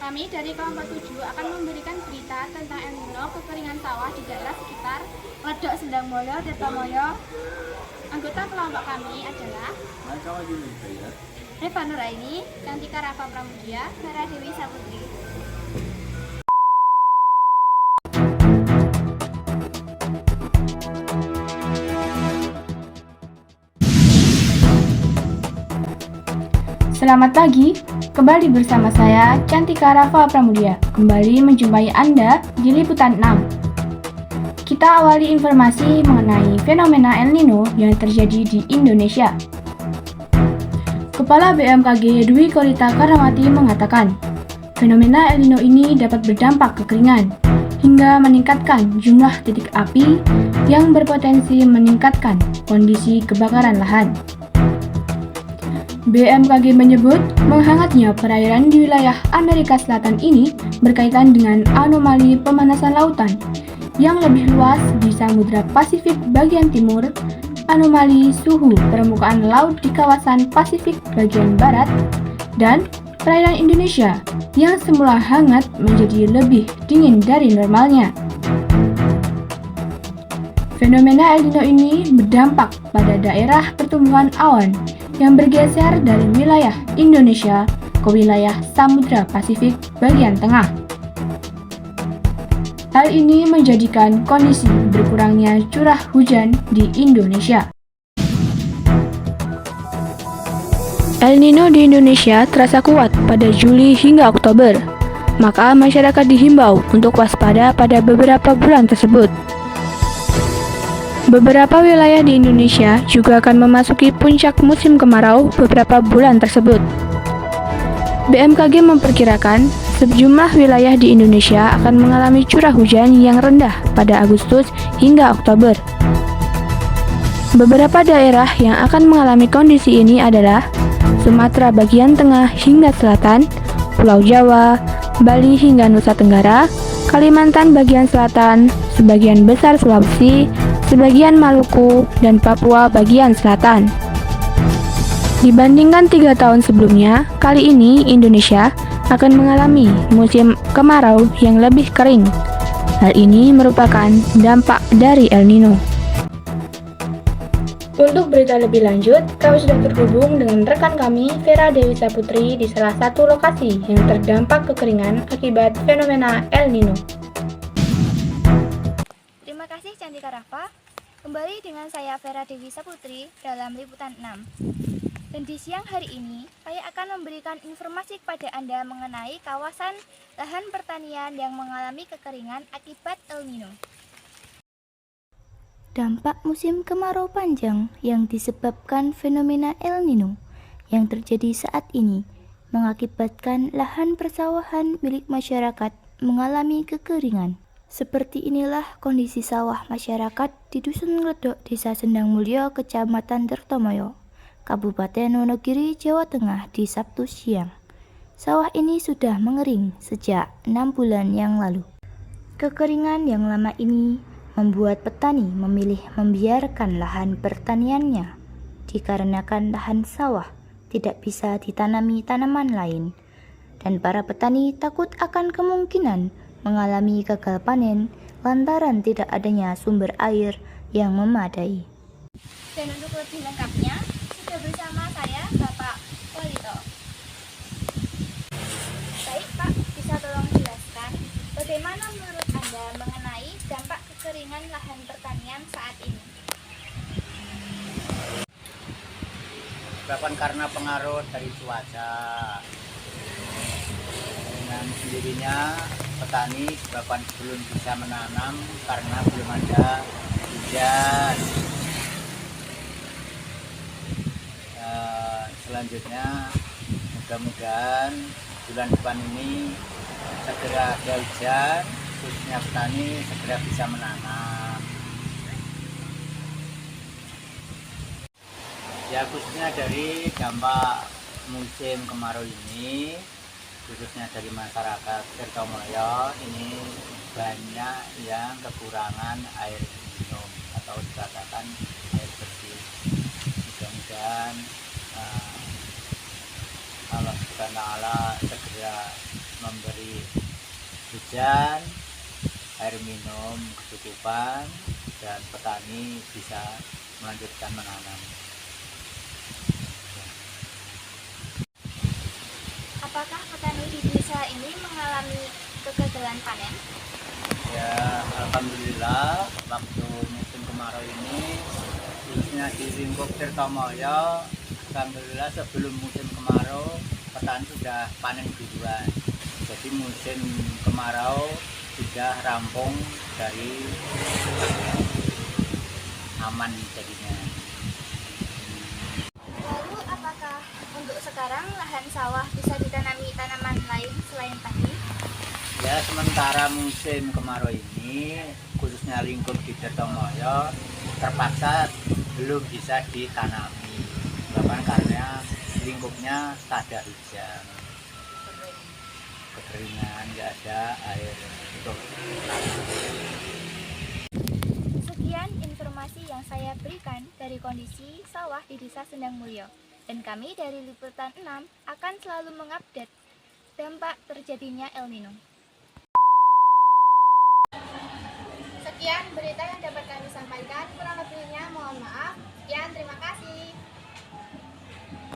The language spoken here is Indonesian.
Kami dari kelompok 7 akan memberikan berita tentang El Nino kekeringan sawah di daerah sekitar Ledok Sendangmulyo, Tirtomoyo. Anggota kelompok kami adalah Reva Nuraini, Cantika Rafa Pramudia, Vera Dewi Saputri. Selamat pagi, kembali bersama saya Cantika Rafa Pramudia, kembali menjumpai Anda di Liputan 6. Kita awali informasi mengenai fenomena El Nino yang terjadi di Indonesia. Kepala BMKG Dwi Korita Karnawati mengatakan, fenomena El Nino ini dapat berdampak kekeringan, hingga meningkatkan jumlah titik api yang berpotensi meningkatkan kondisi kebakaran lahan. BMKG menyebut menghangatnya perairan di wilayah Amerika Selatan ini berkaitan dengan anomali pemanasan lautan yang lebih luas di Samudra Pasifik bagian timur, anomali suhu permukaan laut di kawasan Pasifik bagian barat, dan perairan Indonesia yang semula hangat menjadi lebih dingin dari normalnya. Fenomena El Nino ini berdampak pada daerah pertumbuhan awan yang bergeser dari wilayah Indonesia ke wilayah Samudra Pasifik bagian tengah. Hal ini menjadikan kondisi berkurangnya curah hujan di Indonesia. El Nino di Indonesia terasa kuat pada Juli hingga Oktober, maka masyarakat dihimbau untuk waspada pada beberapa bulan tersebut. Beberapa wilayah di Indonesia juga akan memasuki puncak musim kemarau beberapa bulan tersebut. BMKG memperkirakan sejumlah wilayah di Indonesia akan mengalami curah hujan yang rendah pada Agustus hingga Oktober. Beberapa daerah yang akan mengalami kondisi ini adalah Sumatera bagian tengah hingga selatan, Pulau Jawa, Bali hingga Nusa Tenggara, Kalimantan bagian selatan, sebagian besar Sulawesi, sebagian Maluku, dan Papua bagian selatan. Dibandingkan 3 tahun sebelumnya, kali ini Indonesia akan mengalami musim kemarau yang lebih kering. Hal ini merupakan dampak dari El Nino. Untuk berita lebih lanjut, kami sudah terhubung dengan rekan kami, Vera Dewi Saputri, di salah satu lokasi yang terdampak kekeringan akibat fenomena El Nino. Terima kasih Cantika Rafa. Kembali dengan saya Vera Dewi Saputri dalam Liputan 6. Dan di siang hari ini, saya akan memberikan informasi kepada Anda mengenai kawasan lahan pertanian yang mengalami kekeringan akibat El Nino. Dampak musim kemarau panjang yang disebabkan fenomena El Nino yang terjadi saat ini mengakibatkan lahan persawahan milik masyarakat mengalami kekeringan. Seperti inilah kondisi sawah masyarakat di Dusun Ledok, Desa Sendangmulyo, Kecamatan Tirtomoyo, Kabupaten Wonogiri, Jawa Tengah di Sabtu siang. Sawah ini sudah mengering sejak 6 bulan yang lalu. Kekeringan yang lama ini membuat petani memilih membiarkan lahan pertaniannya dikarenakan lahan sawah tidak bisa ditanami tanaman lain, dan para petani takut akan kemungkinan mengalami gagal panen lantaran tidak adanya sumber air yang memadai. Dan untuk lebih lengkapnya, sudah bersama saya Bapak Polito. Baik Pak, bisa tolong jelaskan bagaimana menurut Anda mengenai dampak kekeringan lahan pertanian saat ini? Disebabkan karena pengaruh dari cuaca. Dengan sendirinya petani disebabkan belum bisa menanam karena belum ada hujan. Selanjutnya mudah-mudahan bulan depan ini segera ada hujan, khususnya petani segera bisa menanam. Ya, khususnya dari dampak musim kemarau ini, khususnya dari masyarakat Tirtomoyo ini banyak yang kekurangan air minum atau dikatakan air bersih. Mudah-mudahan Allah Subhanahu wa Ta'ala segera memberi hujan, air minum kecukupan, dan petani bisa melanjutkan menanam. Apakah petani di desa ini mengalami kegagalan panen? Ya, alhamdulillah waktu musim kemarau ini khususnya di lingkup Tirtomoyo, alhamdulillah sebelum musim kemarau petani sudah panen duluan. Jadi musim kemarau sudah rampung dari aman jadinya. Lalu apakah untuk sekarang lahan sawah bisa ditanami tanaman lain selain padi? Ya, sementara musim kemarau ini khususnya lingkup di Tirtomoyo terpaksa belum bisa ditanami, bahkan karena lingkupnya tak ada hujan, kekeringan, nggak ada air untuk Sekian informasi yang saya berikan dari kondisi sawah di Desa Sendang Mulyo. Dan kami dari Liputan 6 akan selalu mengupdate dampak terjadinya El Nino. Sekian berita yang dapat kami sampaikan, kurang lebihnya mohon maaf. Sekian, terima kasih.